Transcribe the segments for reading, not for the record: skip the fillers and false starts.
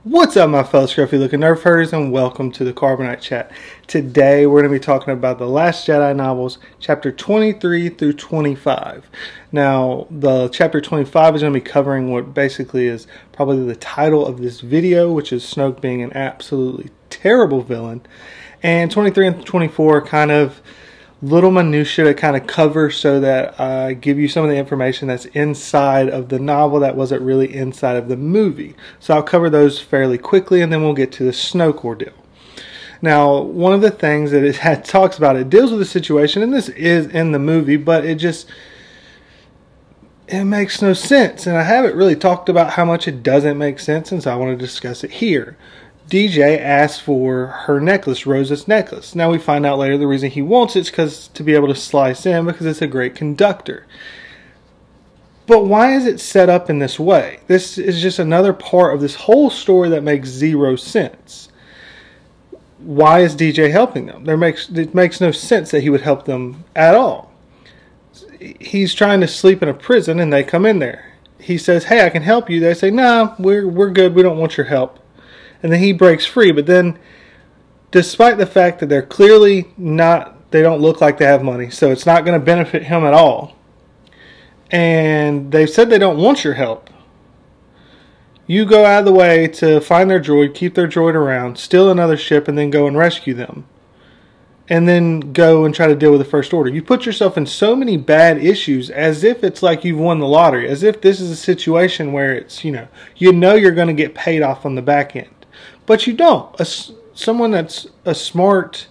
What's up, my fellow scruffy looking nerf herders, and welcome to the Carbonite Chat. Today we're going to be talking about the Last Jedi Novels, chapter 23 through 25. Now, the chapter 25 is going to be covering what basically is probably the title of this video, which is Snoke being an absolutely terrible villain. And 23 and 24 kind of little minutia to kind of cover so that I give you some of the information that's inside of the novel that wasn't really inside of the movie. So I'll cover those fairly quickly, and then we'll get to the Snoke ordeal. Now, one of the things that it talks about, it deals with a situation, and this is in the movie, but it makes no sense. And I haven't really talked about how much it doesn't make sense, and so I want to discuss it here. DJ asks for her necklace, Rose's necklace. Now we find out later the reason he wants it is because to be able to slice in, because it's a great conductor. But why is it set up in this way? This is just another part of this whole story that makes zero sense. Why is DJ helping them? It makes no sense that he would help them at all. He's trying to sleep in a prison and they come in there. He says, "Hey, I can help you." They say, "Nah, we're good. We don't want your help." And then he breaks free. But then, despite the fact that they're clearly not, they don't look like they have money, so it's not going to benefit him at all. And they've said they don't want your help. You go out of the way to find their droid, keep their droid around, steal another ship, and then go and rescue them. And then go and try to deal with the First Order. You put yourself in so many bad issues as if it's like you've won the lottery. As if this is a situation where it's, you know you're going to get paid off on the back end. But you don't. Someone that's a smart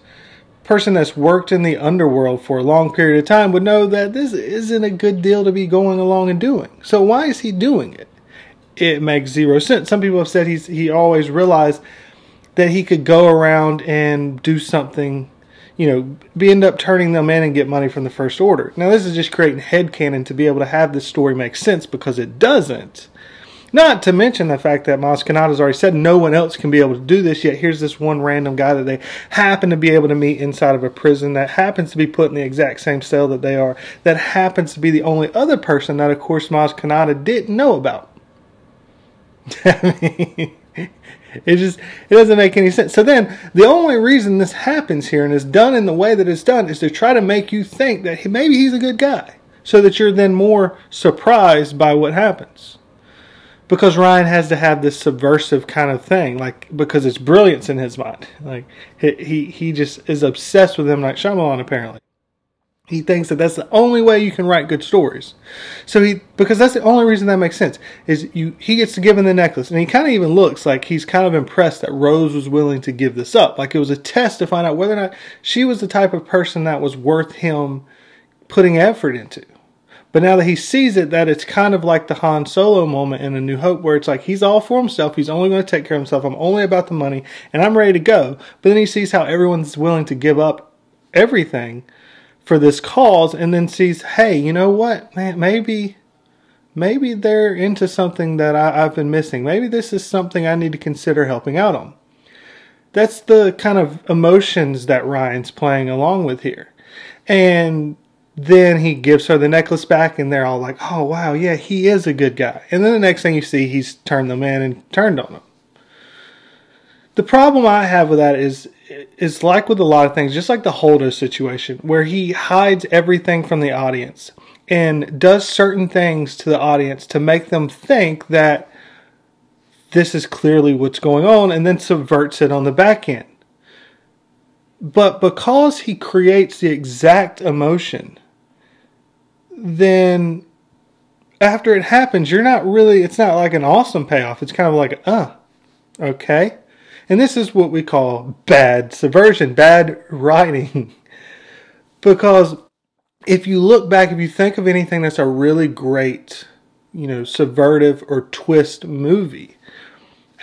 person that's worked in the underworld for a long period of time would know that this isn't a good deal to be going along and doing. So why is he doing it? It makes zero sense. Some people have said he always realized that he could go around and do something, end up turning them in and get money from the First Order. Now this is just creating headcanon to be able to have this story make sense, because it doesn't. Not to mention the fact that Maz Kanata's already said no one else can be able to do this, yet here's this one random guy that they happen to be able to meet inside of a prison that happens to be put in the exact same cell that they are, that happens to be the only other person that, of course, Maz Kanata didn't know about. I mean, it doesn't make any sense. So then, the only reason this happens here and is done in the way that it's done is to try to make you think that maybe he's a good guy, so that you're then more surprised by what happens. Because Ryan has to have this subversive kind of thing, because it's brilliance in his mind. He just is obsessed with M. Night Shyamalan, apparently. He thinks that that's the only way you can write good stories. Because that's the only reason that makes sense, is he gets to give him the necklace, and he kind of even looks like he's kind of impressed that Rose was willing to give this up. Like it was a test to find out whether or not she was the type of person that was worth him putting effort into. But now that he sees it, that it's kind of like the Han Solo moment in A New Hope, where it's like he's all for himself, he's only going to take care of himself, I'm only about the money, and I'm ready to go. But then he sees how everyone's willing to give up everything for this cause, and then sees, hey, you know what, man, maybe they're into something that I've been missing. Maybe this is something I need to consider helping out on. That's the kind of emotions that Ryan's playing along with here. And then he gives her the necklace back, and they're all like, oh, wow, yeah, he is a good guy. And then the next thing you see, he's turned them in and turned on them. The problem I have with that is like with a lot of things, just like the Holdo situation, where he hides everything from the audience and does certain things to the audience to make them think that this is clearly what's going on, and then subverts it on the back end. But because he creates the exact emotion, then after it happens, it's not like an awesome payoff. It's kind of like, okay. And this is what we call bad subversion, bad writing. Because if you look back, if you think of anything that's a really great, subvertive or twist movie,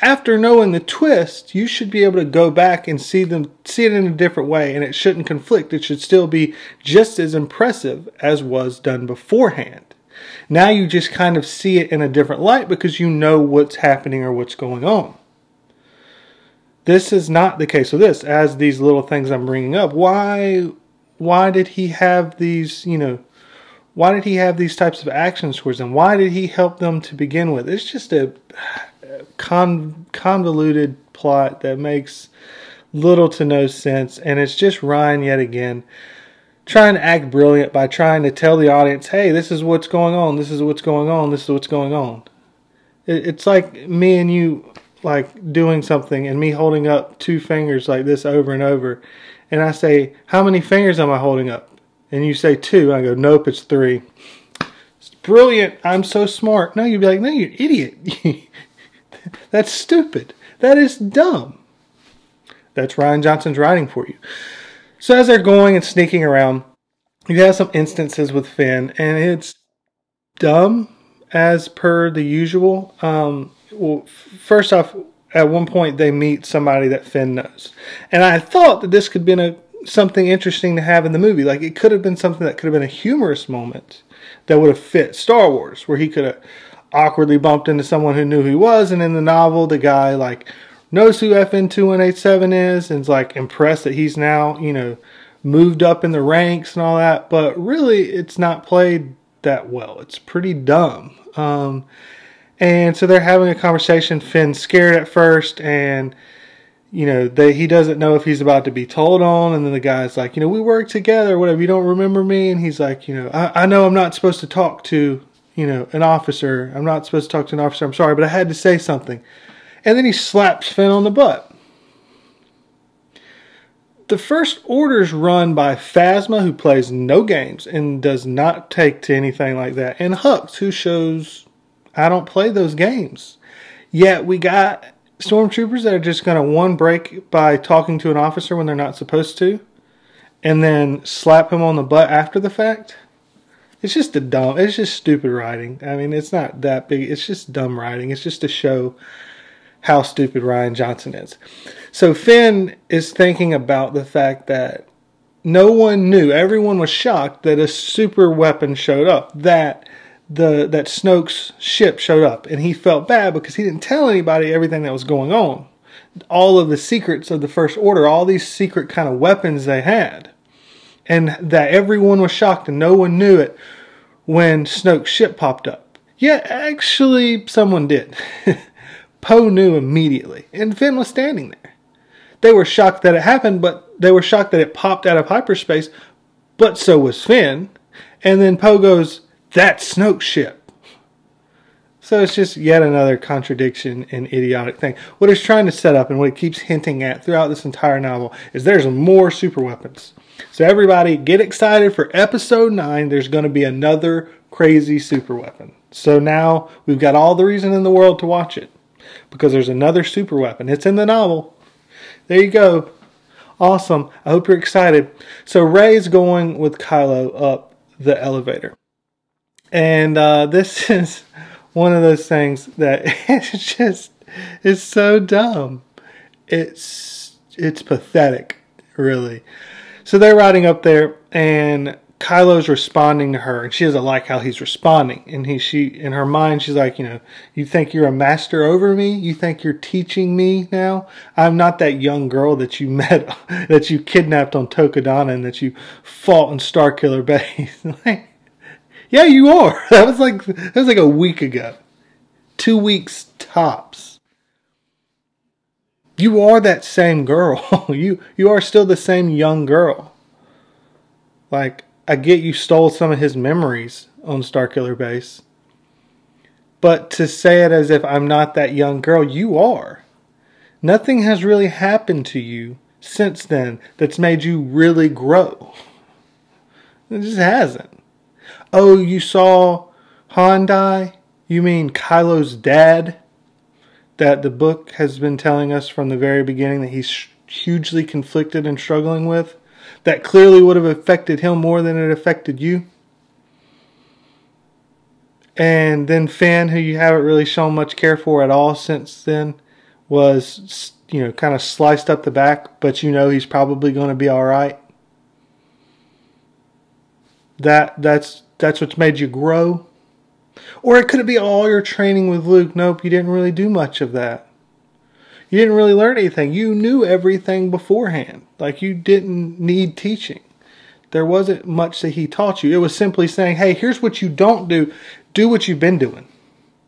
after knowing the twist, you should be able to go back and see it in a different way, and it shouldn't conflict. It should still be just as impressive as was done beforehand. Now you just kind of see it in a different light because you know what's happening or what's going on. This is not the case with this. As these little things I'm bringing up, why did he have these, why did he have these types of actions towards them? Why did he help them to begin with? It's just convoluted plot that makes little to no sense, and it's just Ryan yet again trying to act brilliant by trying to tell the audience, hey, this is what's going on, this is what's going on, this is what's going on. It's like me and you like doing something and me holding up 2 fingers like this over and over, and I say, how many fingers am I holding up? And you say 2, and I go, nope, it's 3. It's brilliant, I'm so smart. No, you'd be like, no, you're an idiot. That's stupid. That is dumb. That's Rian Johnson's writing for you. So as they're going and sneaking around, you have some instances with Finn, and it's dumb as per the usual. Well, first off, at one point they meet somebody that Finn knows. And I thought that this could have been something interesting to have in the movie. Like, it could have been something that could have been a humorous moment that would have fit Star Wars, where he could have awkwardly bumped into someone who knew who he was, and in the novel, the guy, like, knows who FN 2187 is and is like impressed that he's now, you know, moved up in the ranks and all that. But really, it's not played that well. It's pretty dumb. And so they're having a conversation. Finn's scared at first, and you know, he doesn't know if he's about to be told on. And then the guy's like, you know, we work together, whatever. You don't remember me? And he's like, you know, I know I'm not supposed to talk to, you know, an officer. I'm not supposed to talk to an officer. I'm sorry, but I had to say something. And then he slaps Finn on the butt. The First Order's run by Phasma, who plays no games and does not take to anything like that. And Hux, who shows, I don't play those games. Yet we got stormtroopers that are just going to one break by talking to an officer when they're not supposed to. And then slap him on the butt after the fact. It's just it's just stupid writing. I mean, it's not that big. It's just dumb writing. It's just to show how stupid Rian Johnson is. So Finn is thinking about the fact that no one knew, everyone was shocked that a super weapon showed up, that Snoke's ship showed up, and he felt bad because he didn't tell anybody everything that was going on. All of the secrets of the First Order, all these secret kind of weapons they had, and that everyone was shocked and no one knew it when Snoke's ship popped up. Yeah, actually, someone did. Poe knew immediately, and Finn was standing there. They were shocked that it happened, but they were shocked that it popped out of hyperspace, but so was Finn. And then Poe goes, that's Snoke's ship. So it's just yet another contradiction and idiotic thing. What it's trying to set up and what it keeps hinting at throughout this entire novel is there's more super weapons. So everybody get excited for episode 9. There's going to be another crazy super weapon. So now we've got all the reason in the world to watch it. Because there's another super weapon. It's in the novel. There you go. Awesome. I hope you're excited. So Rey's going with Kylo up the elevator. And this is one of those things that it's so dumb. It's pathetic, really. So they're riding up there, and Kylo's responding to her, and she doesn't like how he's responding. And she in her mind, she's like, you know, you think you're a master over me? You think you're teaching me now? I'm not that young girl that you met, that you kidnapped on Tokadana, and that you fought in Starkiller Base. Like, yeah, you are. That was like a week ago. 2 weeks tops. You are that same girl. You are still the same young girl. Like, I get you stole some of his memories on Starkiller Base. But to say it as if I'm not that young girl, you are. Nothing has really happened to you since then that's made you really grow. It just hasn't. Oh, you saw Han die? You mean Kylo's dad? That the book has been telling us from the very beginning that he's hugely conflicted and struggling with? That clearly would have affected him more than it affected you. And then Finn, who you haven't really shown much care for at all since then, was, you know, kind of sliced up the back, but you know he's probably going to be all right. That's what's made you grow. Or it could be all your training with Luke. Nope, you didn't really do much of that. You didn't really learn anything. You knew everything beforehand. Like, you didn't need teaching. There wasn't much that he taught you. It was simply saying, hey, here's what you don't do. Do what you've been doing.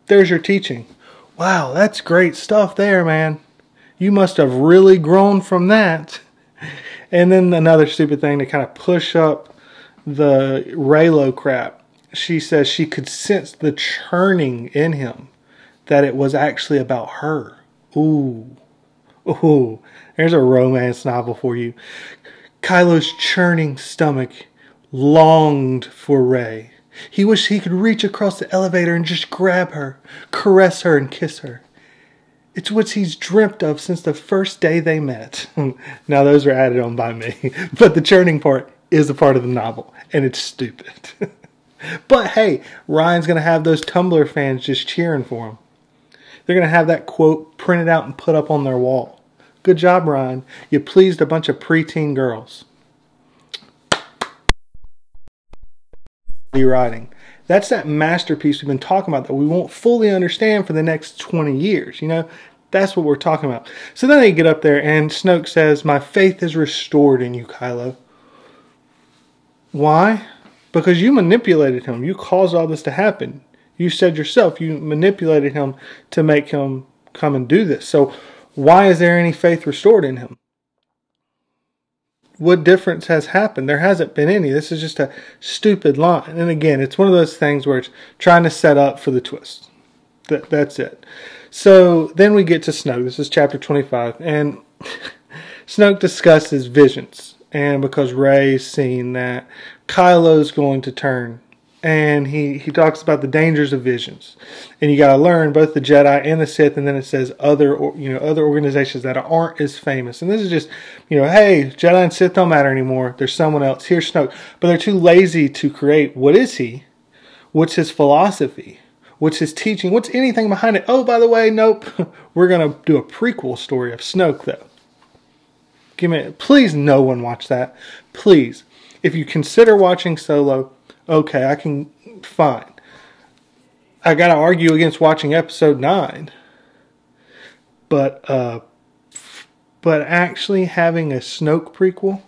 There's your teaching. Wow, that's great stuff there, man. You must have really grown from that. And then another stupid thing to kind of push up the Reylo crap. She says she could sense the churning in him, that it was actually about her. Ooh. Ooh. There's a romance novel for you. Kylo's churning stomach longed for Rey. He wished he could reach across the elevator and just grab her, caress her, and kiss her. It's what he's dreamt of since the first day they met. Now those were added on by me. But the churning part is a part of the novel. And it's stupid. But hey, Ryan's going to have those Tumblr fans just cheering for him. They're going to have that quote printed out and put up on their wall. Good job, Ryan. You pleased a bunch of preteen girls. Writing. That's that masterpiece we've been talking about that we won't fully understand for the next 20 years. You know, that's what we're talking about. So then they get up there and Snoke says, "My faith is restored in you, Kylo." Why? Because you manipulated him. You caused all this to happen. You said yourself you manipulated him to make him come and do this. So why is there any faith restored in him? What difference has happened? There hasn't been any. This is just a stupid line. And again, it's one of those things where it's trying to set up for the twist. That's it. So then we get to Snoke. This is chapter 25. And Snoke discusses visions. And because Rey's seen that Kylo's going to turn. And he talks about the dangers of visions. And you got to learn both the Jedi and the Sith. And then it says other organizations that aren't as famous. And this is just, hey, Jedi and Sith don't matter anymore. There's someone else. Here's Snoke. But they're too lazy to create. What is he? What's his philosophy? What's his teaching? What's anything behind it? Oh, by the way, nope. We're going to do a prequel story of Snoke, though. Please, no one watch that. Please. If you consider watching Solo, okay, I can, fine. I got to argue against watching episode 9. But actually having a Snoke prequel,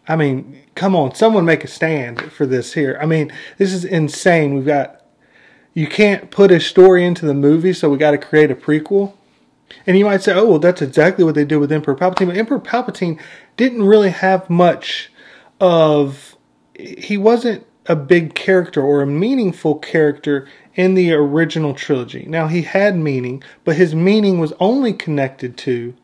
I mean, come on, someone make a stand for this here. I mean, this is insane. You can't put a story into the movie, so we got to create a prequel. And you might say, oh, well, that's exactly what they did with Emperor Palpatine. But Emperor Palpatine didn't really have much he wasn't a big character or a meaningful character in the original trilogy. Now, he had meaning, but his meaning was only connected to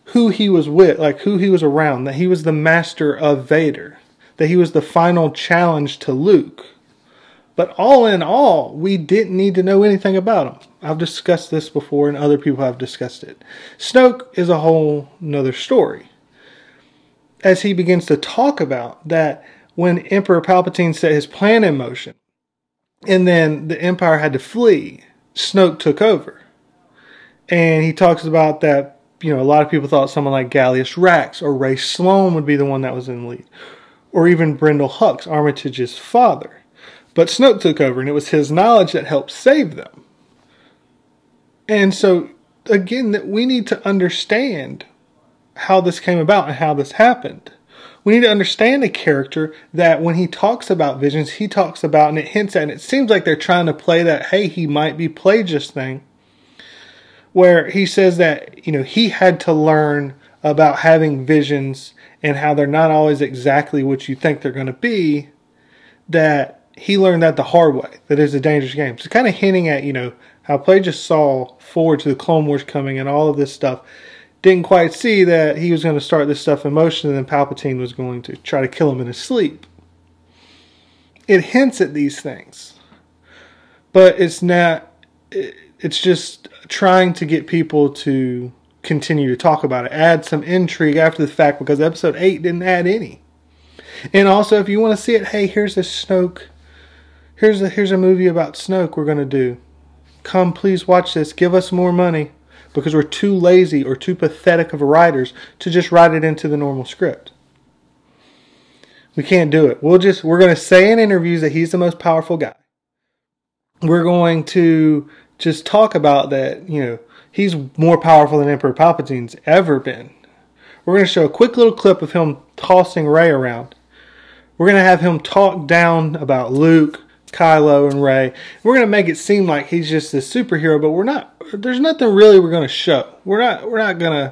who he was with, like who he was around, that he was the master of Vader, that he was the final challenge to Luke. But all in all, we didn't need to know anything about him. I've discussed this before and other people have discussed it. Snoke is a whole nother story. As he begins to talk about that when Emperor Palpatine set his plan in motion and then the Empire had to flee, Snoke took over. And he talks about that, a lot of people thought someone like Gallius Rax or Ray Sloan would be the one that was in the lead. Or even Brendel Hux, Armitage's father. But Snoke took over, and it was his knowledge that helped save them. And so, again, that we need to understand how this came about and how this happened. We need to understand a character that when he talks about visions, he talks about, and it hints at, and it seems like they're trying to play that, hey, he might be Plagueis thing, where he says that, he had to learn about having visions and how they're not always exactly what you think they're going to be, that he learned that the hard way, that it's a dangerous game. So kind of hinting at, how Plagueis saw forward to the Clone Wars coming and all of this stuff. Didn't quite see that he was going to start this stuff in motion and then Palpatine was going to try to kill him in his sleep. It hints at these things. But it's not, it's just trying to get people to continue to talk about it. Add some intrigue after the fact because episode 8 didn't add any. And also, if you want to see it, hey, here's a Snoke. Here's a movie about Snoke we're going to do. Come, please watch this. Give us more money. Because we're too lazy or too pathetic of writers to just write it into the normal script. We can't do it. We're going to say in interviews that he's the most powerful guy. We're going to just talk about that, he's more powerful than Emperor Palpatine's ever been. We're going to show a quick little clip of him tossing Rey around. We're going to have him talk down about Luke, Kylo and Rey. We're going to make it seem like he's just this superhero, but we're not. There's nothing really we're going to show. We're not going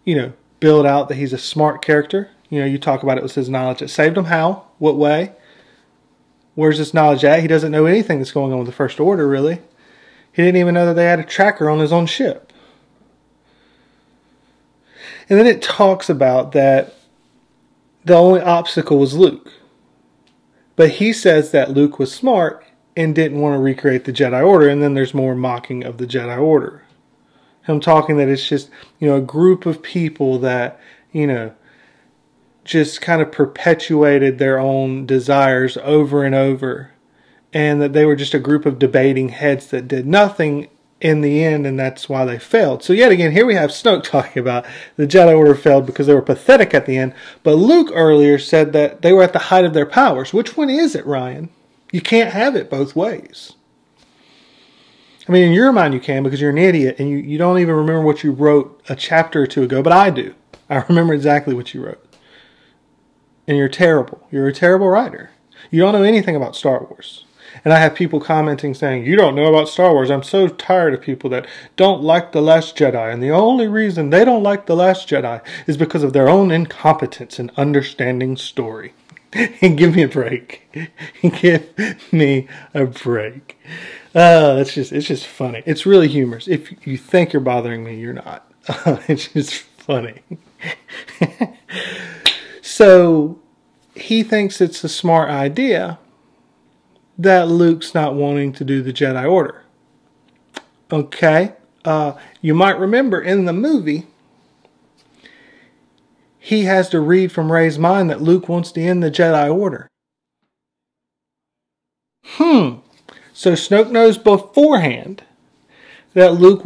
to, build out that he's a smart character. You talk about it with his knowledge that saved him. How? What way? Where's this knowledge at? He doesn't know anything that's going on with the First Order, really. He didn't even know that they had a tracker on his own ship. And then it talks about that the only obstacle was Luke. But he says that Luke was smart and didn't want to recreate the Jedi Order. And then there's more mocking of the Jedi Order. Him talking that it's just, a group of people that, just kind of perpetuated their own desires over and over. And that they were just a group of debating heads that did nothing in the end, and that's why they failed. So yet again, here we have Snoke talking about the Jedi Order failed because they were pathetic at the end. But Luke earlier said that they were at the height of their powers. Which one is it, Ryan? You can't have it both ways. I mean, in your mind you can, because you're an idiot and you don't even remember what you wrote a chapter or two ago, but I do. I remember exactly what you wrote. And you're terrible. You're a terrible writer. You don't know anything about Star Wars. And I have people commenting saying, you don't know about Star Wars. I'm so tired of people that don't like The Last Jedi. And the only reason they don't like The Last Jedi is because of their own incompetence in understanding story. And give me a break. Give me a break. It's just funny. It's really humorous. If you think you're bothering me, you're not. It's just funny. So he thinks it's a smart idea that Luke's not wanting to do the Jedi Order. Okay. You might remember in the movie, he has to read from Rey's mind that Luke wants to end the Jedi Order. So Snoke knows beforehand that Luke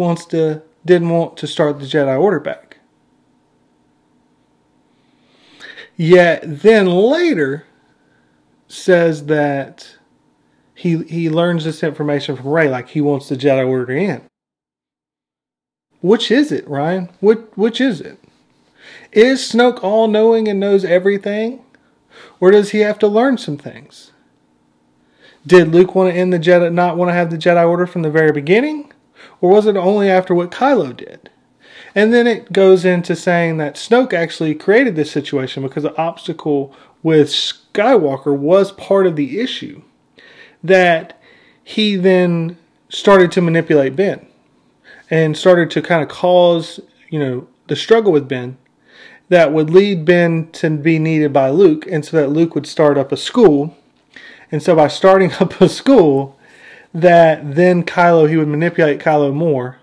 didn't want to start the Jedi Order back. Yet then later says that he learns this information from Rey, like he wants the Jedi Order to end. Which is it, Ryan? Which is it? Is Snoke all-knowing and knows everything? Or does he have to learn some things? Did Luke want to end the Jedi, not want to have the Jedi Order from the very beginning? Or was it only after what Kylo did? And then it goes into saying that Snoke actually created this situation because the obstacle with Skywalker was part of the issue. That he then started to manipulate Ben. And started to kind of cause, the struggle with Ben. That would lead Ben to be needed by Luke. And so that Luke would start up a school. And so by starting up a school, that then he would manipulate Kylo more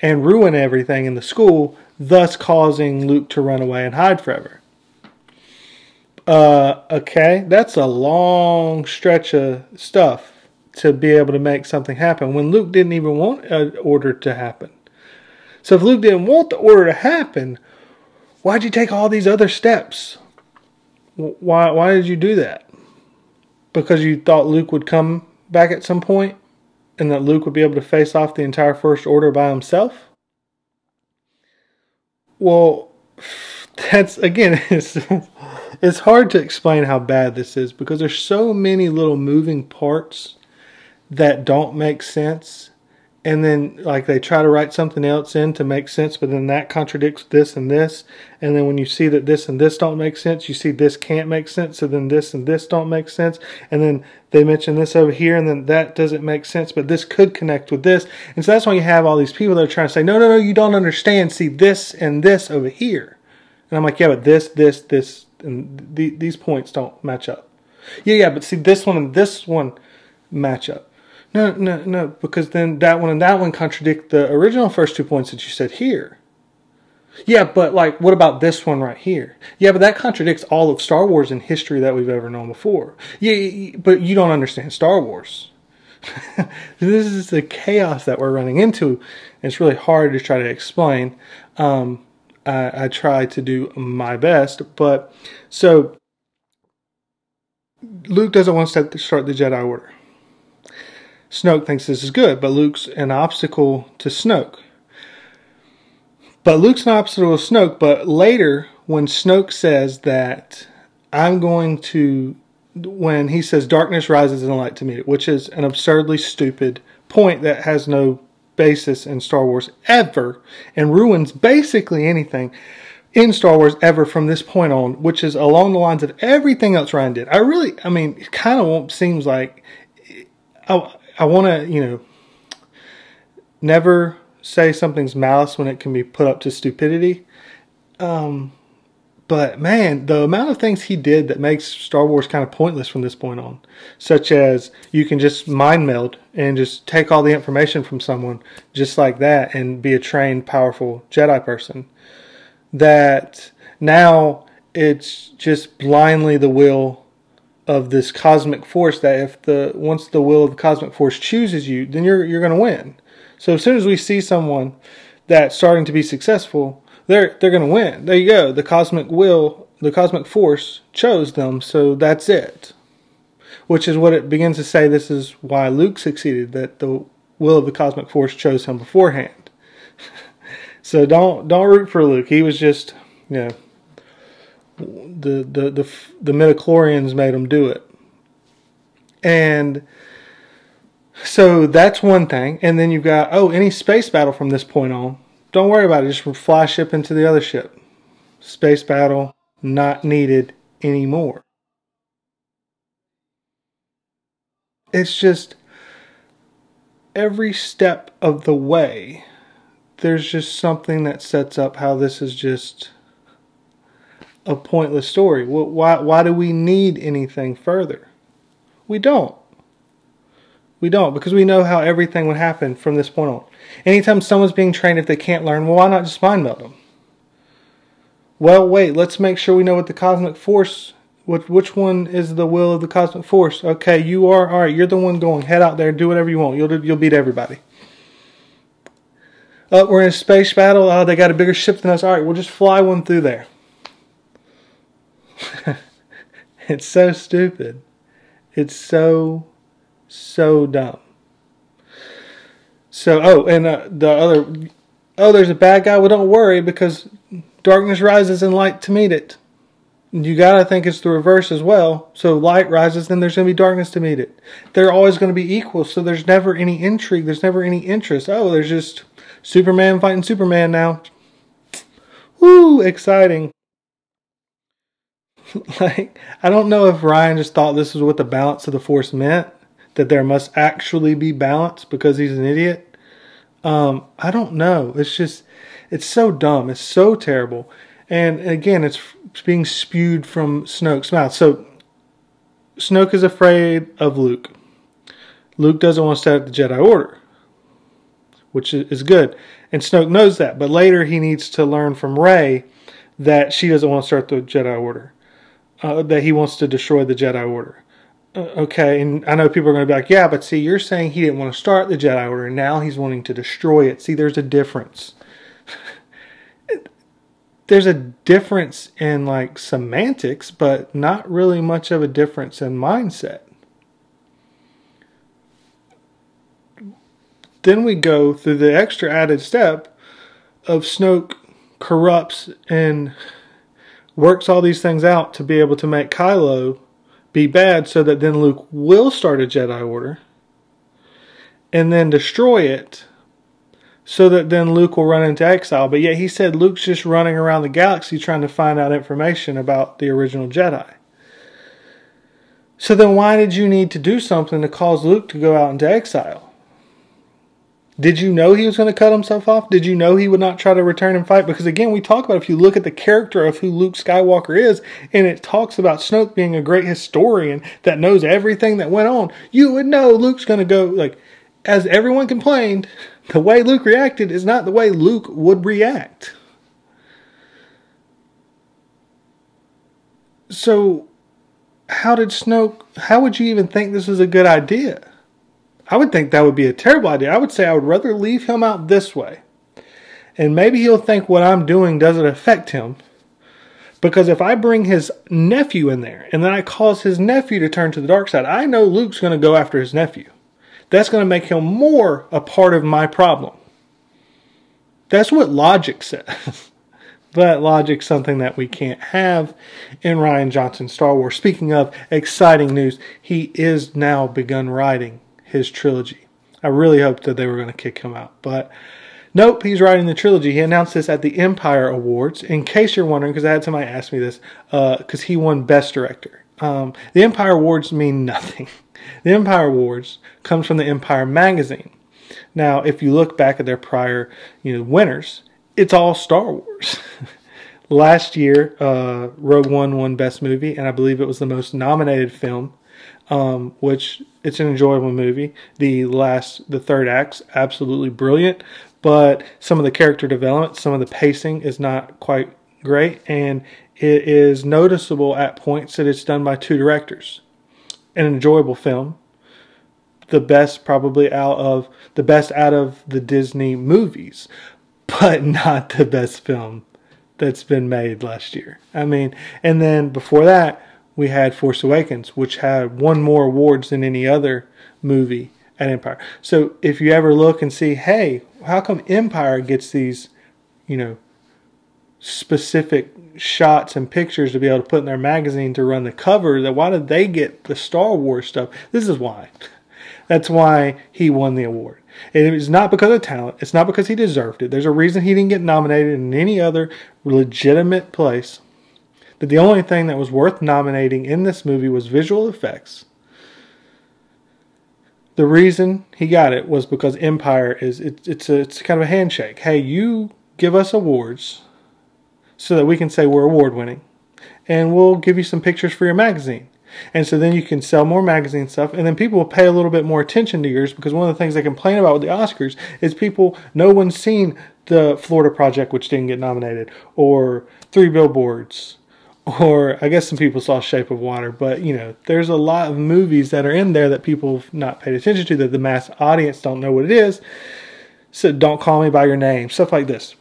and ruin everything in the school, thus causing Luke to run away and hide forever. Okay, that's a long stretch of stuff to be able to make something happen when Luke didn't even want an order to happen. So if Luke didn't want the order to happen, why'd you take all these other steps? Why did you do that? Because you thought Luke would come back at some point and that Luke would be able to face off the entire First Order by himself? Well, that's, again, it's hard to explain how bad this is because there's so many little moving parts that don't make sense. And then, they try to write something else in to make sense, but then that contradicts this and this. And then when you see that this and this don't make sense, you see this can't make sense, so then this and this don't make sense. And then they mention this over here, and then that doesn't make sense, but this could connect with this. And so that's why you have all these people that are trying to say, no, you don't understand. See this and this over here. And I'm like, yeah, but this, and these points don't match up. Yeah, but see this one and this one match up. No, because then that one and that one contradict the original first 2 points that you said here. Yeah, but what about this one right here? Yeah, but that contradicts all of Star Wars and history that we've ever known before. Yeah, but you don't understand Star Wars. This is the chaos that we're running into. And it's really hard to try to explain. I try to do my best, but so Luke doesn't want to start the Jedi Order. Snoke thinks this is good, but Luke's an obstacle to Snoke. But Luke's an obstacle to Snoke, but later when Snoke says that I'm going to when he says darkness rises and light to meet it, which is an absurdly stupid point that has no basis in Star Wars ever and ruins basically anything in Star Wars ever from this point on, which is along the lines of everything else Ryan did. It kind of seems like I want to, never say something's malice when it can be put up to stupidity. But man, the amount of things he did that makes Star Wars kind of pointless from this point on, such as you can just mind meld and just take all the information from someone just like that and be a trained, powerful Jedi person. That now it's just blindly the will of this cosmic force, that once the will of the cosmic force chooses you, then you're going to win. So as soon as we see someone that's starting to be successful, they're going to win. There you go. The cosmic force chose them, so that's it. Which is what it begins to say. This is why Luke succeeded, that the will of the cosmic force chose him beforehand. So don't root for Luke. He was just, the midichlorians made him do it. And so that's one thing. And then you've got, any space battle from this point on, don't worry about it. Just fly ship into the other ship. Space battle, not needed anymore. It's just every step of the way, there's just something that sets up how this is just a pointless story. Why do we need anything further? We don't. We don't, because we know how everything would happen from this point on. Anytime someone's being trained, if they can't learn, well, why not just mind meld them? Well, wait, let's make sure we know what the cosmic force, which one is the will of the cosmic force. Okay, you are, all right, you're the one going, head out there, do whatever you want. You'll beat everybody. We're in a space battle. They got a bigger ship than us. All right, we'll just fly one through there. It's so stupid. It's so dumb. So, there's a bad guy. Well, don't worry, because darkness rises and light to meet it. You gotta think it's the reverse as well. So light rises, then there's gonna be darkness to meet it. They're always gonna be equal, so there's never any intrigue. There's never any interest. There's just Superman fighting Superman now. Woo, exciting. I don't know if Ryan just thought this was what the balance of the Force meant, that there must actually be balance because he's an idiot. I don't know. It's so dumb. It's so terrible. And again, it's being spewed from Snoke's mouth. So Snoke is afraid of Luke. Luke doesn't want to set up the Jedi Order, which is good. And Snoke knows that. But later he needs to learn from Rey that she doesn't want to start the Jedi Order. That he wants to destroy the Jedi Order. Okay, and I know people are going to be like, yeah, but see, you're saying he didn't want to start the Jedi Order, and now he's wanting to destroy it. See, there's a difference. There's a difference in, semantics, but not really much of a difference in mindset. Then we go through the extra added step of Snoke corrupts and works all these things out to be able to make Kylo be bad, so that then Luke will start a Jedi Order and then destroy it, so that then Luke will run into exile. But yet he said Luke's just running around the galaxy trying to find out information about the original Jedi. So then why did you need to do something to cause Luke to go out into exile? Did you know he was going to cut himself off? Did you know he would not try to return and fight? Because again, we talk about, if you look at the character of who Luke Skywalker is, and it talks about Snoke being a great historian that knows everything that went on, you would know Luke's going to go, as everyone complained, the way Luke reacted is not the way Luke would react. So, how would you even think this is a good idea? I would think that would be a terrible idea. I would say I would rather leave him out this way. And maybe he'll think what I'm doing doesn't affect him. Because if I bring his nephew in there, and then I cause his nephew to turn to the dark side, I know Luke's going to go after his nephew. That's going to make him more a part of my problem. That's what logic says. But logic's something that we can't have in Rian Johnson's Star Wars. Speaking of exciting news, he is now begun writing his trilogy. I really hoped that they were going to kick him out, but nope, he's writing the trilogy. He announced this at the Empire Awards. In case you're wondering, because I had somebody ask me this, because he won Best Director. The Empire Awards mean nothing. The Empire Awards comes from the Empire magazine. Now, if you look back at their prior, winners, it's all Star Wars. Last year, Rogue One won Best Movie, and I believe it was the most nominated film, which it's an enjoyable movie. The third act's absolutely brilliant, but some of the character development, some of the pacing is not quite great, and it is noticeable at points that it's done by two directors. An enjoyable film. The best out of the Disney movies, but not the best film that's been made last year. I mean, and then before that, we had Force Awakens, which had won more awards than any other movie at Empire. So if you ever look and see, hey, how come Empire gets these, specific shots and pictures to be able to put in their magazine to run the cover, why did they get the Star Wars stuff? This is why. That's why he won the award. It is not because of talent. It's not because he deserved it. There's a reason he didn't get nominated in any other legitimate place. That the only thing that was worth nominating in this movie was visual effects. The reason he got it was because Empire it's kind of a handshake. Hey, you give us awards so that we can say we're award winning, and we'll give you some pictures for your magazine. And so then you can sell more magazine stuff, and then people will pay a little bit more attention to yours, because one of the things they complain about with the Oscars is no one's seen the Florida Project, which didn't get nominated, or Three Billboards, or I guess some people saw Shape of Water, but there's a lot of movies that are in there that people have not paid attention to, that the mass audience don't know what it is. So Don't Call Me by Your Name, stuff like this.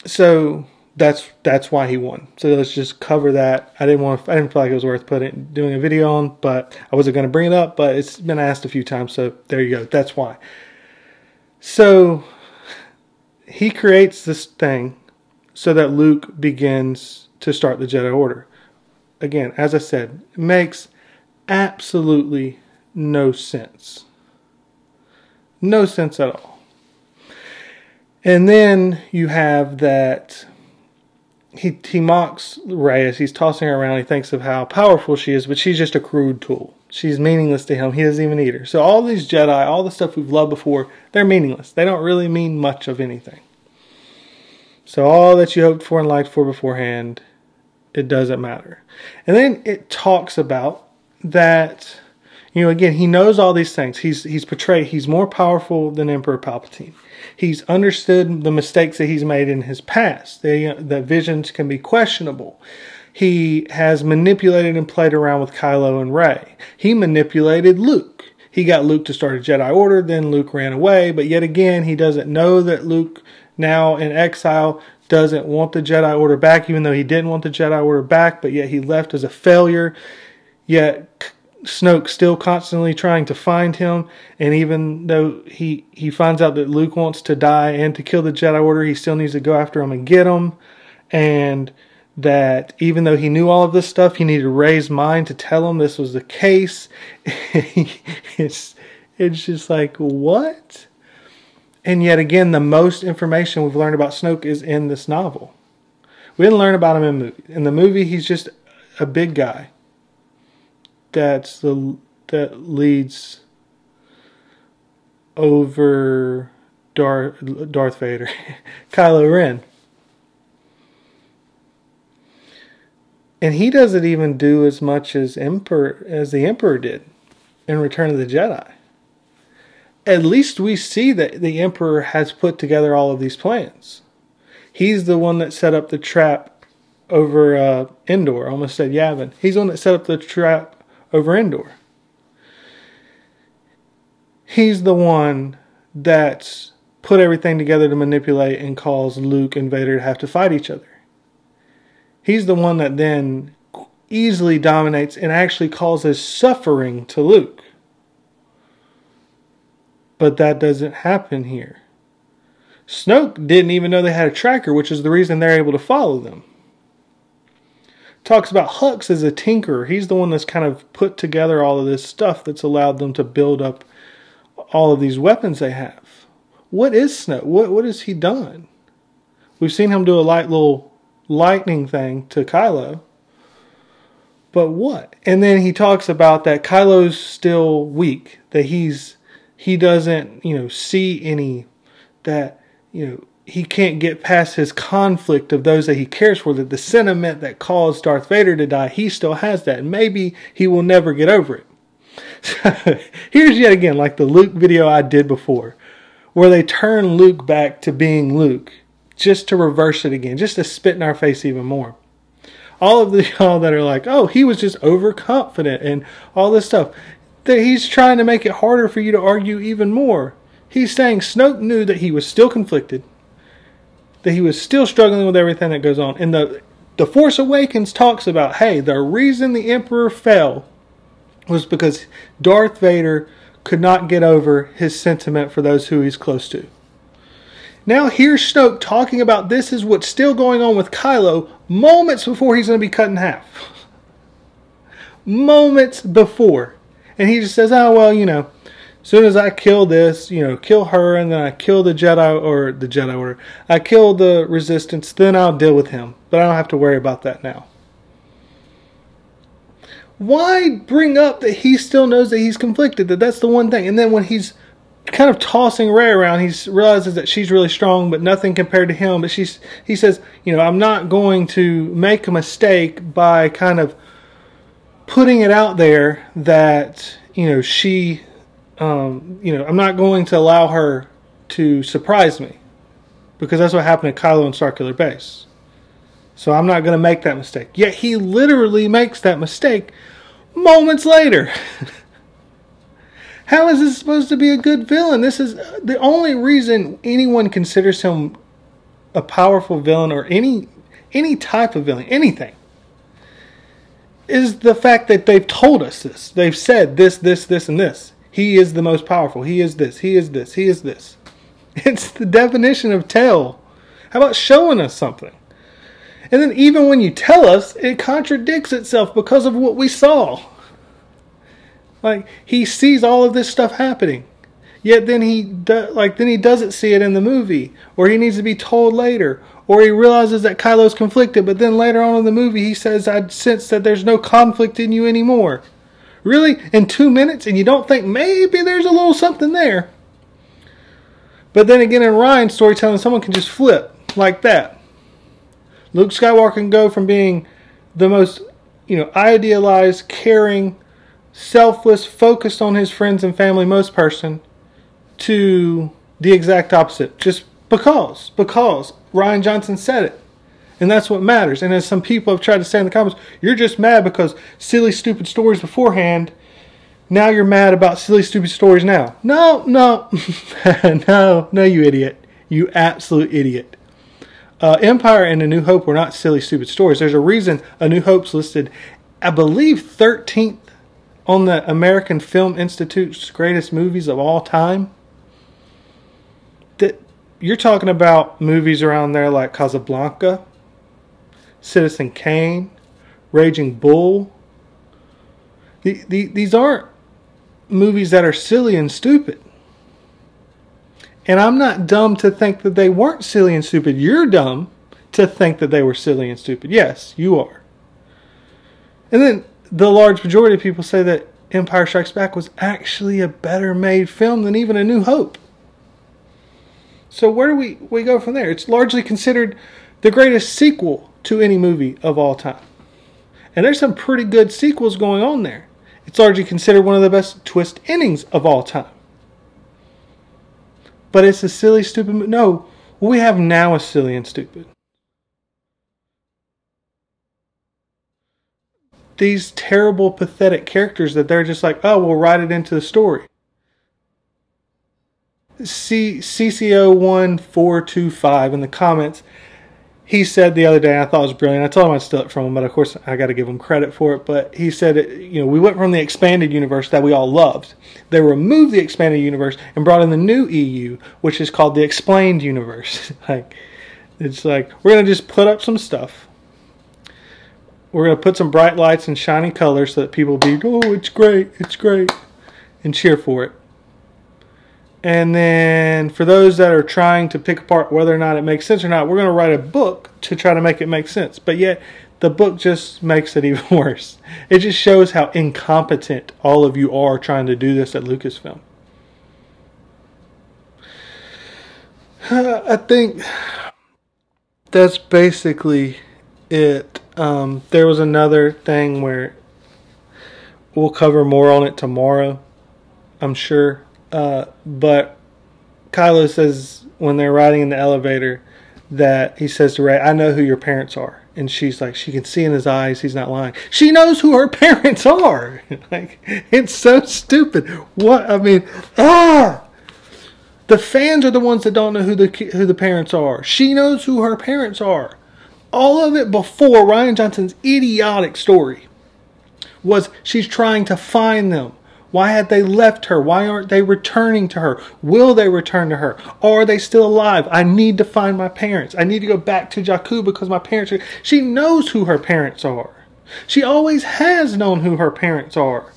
So that's why he won. So let's just cover that. I didn't feel like it was worth doing a video on, but I wasn't going to bring it up, but it's been asked a few times, so there you go. That's why. So he creates this thing so that Luke begins to start the Jedi Order. Again, as I said, it makes absolutely no sense. No sense at all. And then you have that he mocks Rey as he's tossing her around. He thinks of how powerful she is, but she's just a crude tool. She's meaningless to him. He doesn't even eat her. So all these Jedi, all the stuff we've loved before, they're meaningless. They don't really mean much of anything. So all that you hoped for and liked for beforehand, it doesn't matter. And then it talks about that, again, he knows all these things. He's portrayed, he's more powerful than Emperor Palpatine. He's understood the mistakes that he's made in his past. The visions can be questionable. He has manipulated and played around with Kylo and Rey. He manipulated Luke. He got Luke to start a Jedi Order, then Luke ran away. But yet again, he doesn't know that Luke, now in exile, doesn't want the Jedi Order back, even though he didn't want the Jedi Order back, but yet he left as a failure. Yet Snoke still constantly trying to find him, and even though he finds out that Luke wants to die and to kill the Jedi Order, he still needs to go after him and get him, and that even though he knew all of this stuff, he needed Rey's mind to tell him this was the case. It's just like, what? And yet again, the most information we've learned about Snoke is in this novel. We didn't learn about him in the movie. In the movie, he's just a big guy that leads over Darth Vader, Kylo Ren. And he doesn't even do as much as the Emperor did in Return of the Jedi. At least we see that the Emperor has put together all of these plans. He's the one that set up the trap over Endor. I almost said Yavin. He's the one that set up the trap over Endor. He's the one that's put everything together to manipulate and cause Luke and Vader to have to fight each other. He's the one that then easily dominates and actually causes suffering to Luke. But that doesn't happen here. Snoke didn't even know they had a tracker, which is the reason they're able to follow them. Talks about Hux as a tinkerer. He's the one that's kind of put together all of this stuff that's allowed them to build up all of these weapons they have. What is Snoke? What has he done? We've seen him do a light little lightning thing to Kylo. But what? And then he talks about that Kylo's still weak. That he doesn't, see any, that, he can't get past his conflict of those that he cares for, that the sentiment that caused Darth Vader to die, he still has that. And maybe he will never get over it. So, here's yet again, like the Luke video I did before, where they turn Luke back to being Luke, just to reverse it again, just to spit in our face even more. All of y'all that are like, oh, he was just overconfident and all this stuff, that he's trying to make it harder for you to argue even more. He's saying Snoke knew that he was still conflicted, that he was still struggling with everything that goes on. And the Force Awakens talks about, hey, the reason the Emperor fell was because Darth Vader could not get over his sentiment for those who he's close to. Now here's Snoke talking about this is what's still going on with Kylo moments before he's going to be cut in half. Moments before. And he just says, oh, well, as soon as I kill this, kill her, and then I kill the Jedi, or the Jedi Order, I kill the Resistance, then I'll deal with him. But I don't have to worry about that now. Why bring up that he still knows that he's conflicted, that that's the one thing? And then when he's kind of tossing Rey around, he realizes that she's really strong, but nothing compared to him. But he says, I'm not going to make a mistake by kind of putting it out there that, she, I'm not going to allow her to surprise me, because that's what happened at Kylo and Starkiller Base. So I'm not going to make that mistake. Yet he literally makes that mistake moments later. How is this supposed to be a good villain? This is the only reason anyone considers him a powerful villain, or any type of villain, anything, is the fact that they've told us this. They've said this, and this. He is the most powerful. He is this. He is this. He is this. It's the definition of tell. How about showing us something? And then even when you tell us, it contradicts itself because of what we saw. Like, he sees all of this stuff happening, yet then he doesn't see it in the movie, or he needs to be told later, or he realizes that Kylo's conflicted, but then later on in the movie he says, I sense that there's no conflict in you anymore. Really? In 2 minutes? And you don't think maybe there's a little something there? But then again, in Ryan's storytelling, someone can just flip like that. Luke Skywalker can go from being the most, idealized, caring, selfless, focused on his friends and family most person, to the exact opposite. Just because Rian Johnson said it. And that's what matters. And as some people have tried to say in the comments, you're just mad because silly, stupid stories beforehand. Now you're mad about silly, stupid stories now. No. No, you idiot. You absolute idiot. Empire and A New Hope were not silly, stupid stories. There's a reason A New Hope's listed, I believe, 13th on the American Film Institute's greatest movies of all time. That you're talking about movies around there like Casablanca, Citizen Kane, Raging Bull. These aren't movies that are silly and stupid. And I'm not dumb to think that they weren't silly and stupid. You're dumb to think that they were silly and stupid. Yes, you are. And then the large majority of people say that Empire Strikes Back was actually a better made film than even A New Hope. So where do we go from there? It's largely considered the greatest sequel to any movie of all time. And there's some pretty good sequels going on there. It's largely considered one of the best twist endings of all time. But it's a silly, stupid movie. No, what we have now is silly and stupid. These terrible, pathetic characters that they're just like, oh, we'll write it into the story. CCO1425 in the comments, he said the other day, I thought it was brilliant. I told him I'd steal it from him, but of course I got to give him credit for it. But he said, we went from the expanded universe that we all loved. They removed the expanded universe and brought in the new EU, which is called the explained universe. It's like, we're going to just put up some stuff. We're going to put some bright lights and shiny colors so that people will be, oh, it's great, and cheer for it. And then for those that are trying to pick apart whether or not it makes sense or not, we're going to write a book to try to make it make sense. But yet, the book just makes it even worse. It just shows how incompetent all of you are trying to do this at Lucasfilm. I think that's basically it. There was another thing where we'll cover more on it tomorrow, I'm sure. But Kylo says when they're riding in the elevator that he says to Rey, I know who your parents are. And she's like, she can see in his eyes he's not lying. She knows who her parents are. Like, it's so stupid. What? I mean, the fans are the ones that don't know who the parents are. She knows who her parents are. All of it before Rian Johnson's idiotic story was she's trying to find them. Why had they left her? Why aren't they returning to her? Will they return to her? Are they still alive? I need to find my parents. I need to go back to Jakku because my parents are... She knows who her parents are. She always has known who her parents are.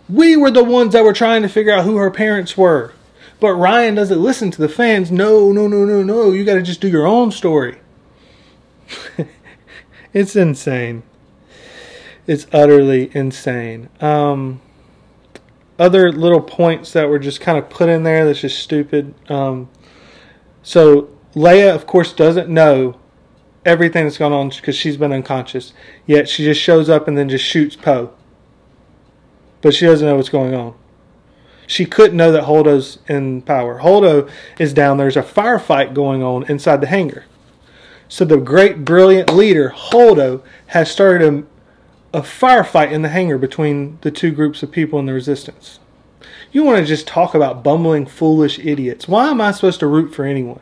We were the ones that were trying to figure out who her parents were. But Rian doesn't listen to the fans. No. You got to just do your own story. It's insane. It's utterly insane. Other little points that were just kind of put in there that's just stupid. So Leia, of course, doesn't know everything that's going on because she's been unconscious. Yet she just shows up and then just shoots Poe. But she doesn't know what's going on. She couldn't know that Holdo's in power. Holdo is down. There's a firefight going on inside the hangar. So the great, brilliant leader, Holdo, has started a firefight in the hangar between the two groups of people in the Resistance. You want to just talk about bumbling, foolish idiots. Why am I supposed to root for anyone?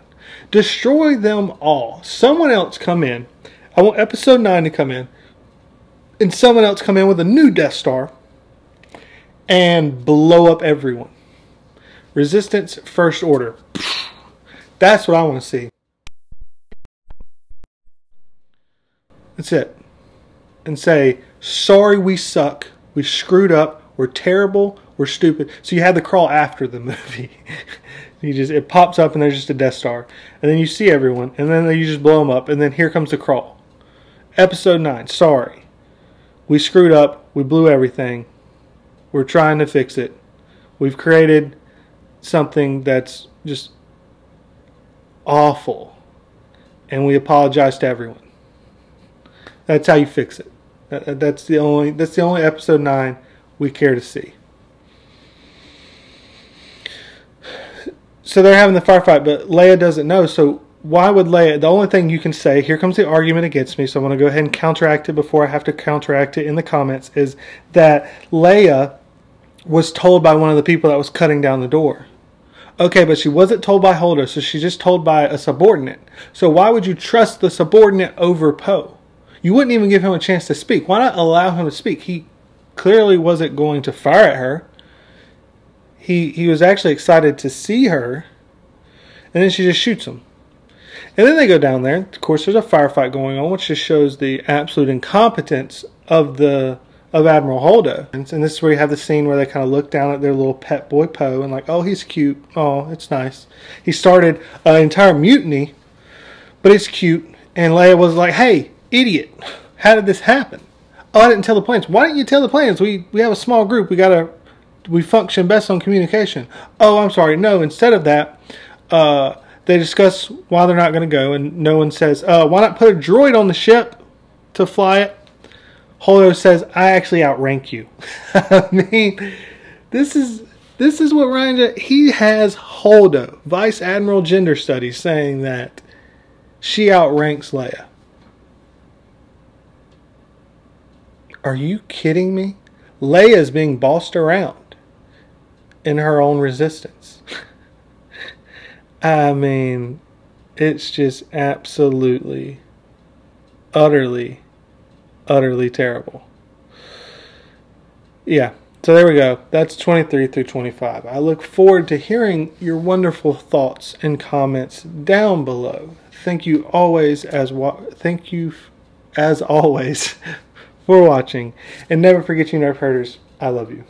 Destroy them all. Someone else come in. I want Episode 9 to come in. And someone else come in with a new Death Star and blow up everyone. Resistance First Order. That's what I want to see. That's it. And say, sorry we suck, we screwed up, we're terrible, we're stupid. So you had the crawl after the movie. It pops up and there's just a Death Star. And then you see everyone, and then you just blow them up, and then here comes the crawl. Episode 9, sorry. We screwed up, we blew everything. We're trying to fix it. We've created something that's just awful. And we apologize to everyone. That's how you fix it. That's the only Episode 9 we care to see. So they're having the firefight, but Leia doesn't know. So why would Leia... The only thing you can say, here comes the argument against me, so I'm going to go ahead and counteract it before I have to counteract it in the comments, is that Leia was told by one of the people that was cutting down the door. Okay, but she wasn't told by Holdo, so she's just told by a subordinate. So why would you trust the subordinate over Poe? You wouldn't even give him a chance to speak. Why not allow him to speak? He clearly wasn't going to fire at her. He was actually excited to see her. And then she just shoots him. And then they go down there. Of course, there's a firefight going on, which just shows the absolute incompetence of Admiral Holdo. And this is where you have the scene where they kind of look down at their little pet boy Poe and like, oh, he's cute. Oh, it's nice. He started an entire mutiny, but he's cute. And Leia was like, hey, idiot, how did this happen? Oh, I didn't tell the plans. Why didn't you tell the plans? We have a small group. We function best on communication. Oh, I'm sorry. No, instead of that, they discuss why they're not going to go, and no one says, why not put a droid on the ship to fly it? Holdo says, I actually outrank you. I mean, this is what Ryan... He has Holdo, Vice Admiral Gender Studies, saying that she outranks Leia. Are you kidding me? Leia is being bossed around in her own Resistance. I mean, it's just absolutely utterly, utterly terrible. Yeah. So there we go. That's 23 through 25. I look forward to hearing your wonderful thoughts and comments down below. Thank you as always for watching, and never forget, you nerf herders, I love you.